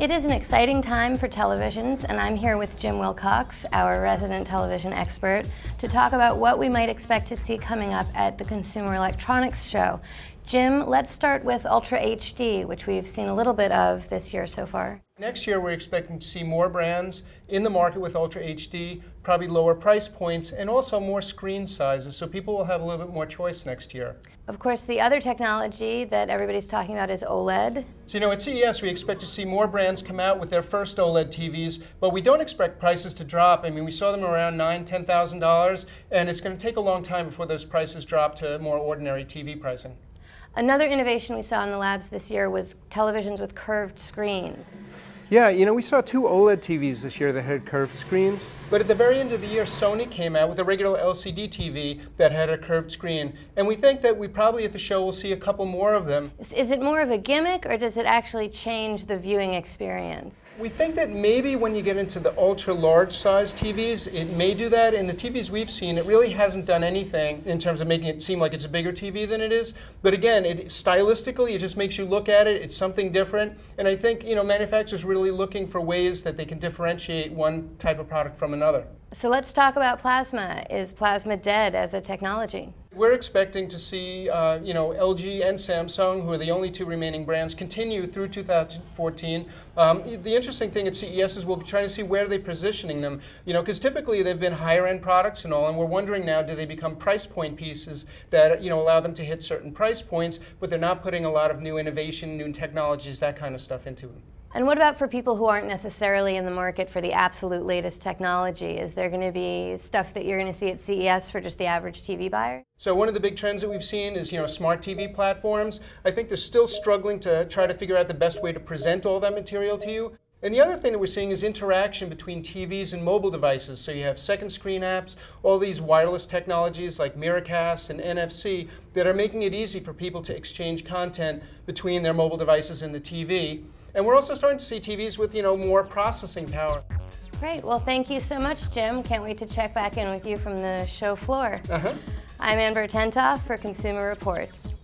It is an exciting time for televisions, and I'm here with Jim Wilcox, our resident television expert, to talk about what we might expect to see coming up at the Consumer Electronics Show. Jim, let's start with Ultra HD, which we've seen a little bit of this year so far. Next year, we're expecting to see more brands in the market with Ultra HD, probably lower price points, and also more screen sizes, so people will have a little bit more choice next year. Of course, the other technology that everybody's talking about is OLED. So, at CES, we expect to see more brands come out with their first OLED TVs, but we don't expect prices to drop. I mean, we saw them around $9,000, $10,000, and it's going to take a long time before those prices drop to more ordinary TV pricing. Another innovation we saw in the labs this year was televisions with curved screens. Yeah, we saw two OLED TVs this year that had curved screens. But at the very end of the year, Sony came out with a regular LCD TV that had a curved screen. And we think that we probably at the show will see a couple more of them. Is it more of a gimmick, or does it actually change the viewing experience? We think that maybe when you get into the ultra large size TVs, it may do that. In the TVs we've seen, it really hasn't done anything in terms of making it seem like it's a bigger TV than it is. But again, stylistically, it just makes you look at it. It's something different. And I think, manufacturers really looking for ways that they can differentiate one type of product from another. So let's talk about plasma. Is plasma dead as a technology? We're expecting to see, LG and Samsung, who are the only two remaining brands, continue through 2014. The interesting thing at CES is we'll be trying to see where they're positioning them. Because typically they've been higher-end products and all, and we're wondering now, do they become price point pieces that allow them to hit certain price points, but they're not putting a lot of new innovation, new technologies, that kind of stuff into them. And what about for people who aren't necessarily in the market for the absolute latest technology? Is there going to be stuff that you're going to see at CES for just the average TV buyer? So one of the big trends that we've seen is, smart TV platforms. I think they're still struggling to try to figure out the best way to present all that material to you. And the other thing that we're seeing is interaction between TVs and mobile devices. So you have second screen apps, all these wireless technologies like Miracast and NFC that are making it easy for people to exchange content between their mobile devices and the TV. And we're also starting to see TVs with, more processing power. Great. Well, thank you so much, Jim. Can't wait to check back in with you from the show floor. I'm Amber Tentoff for Consumer Reports.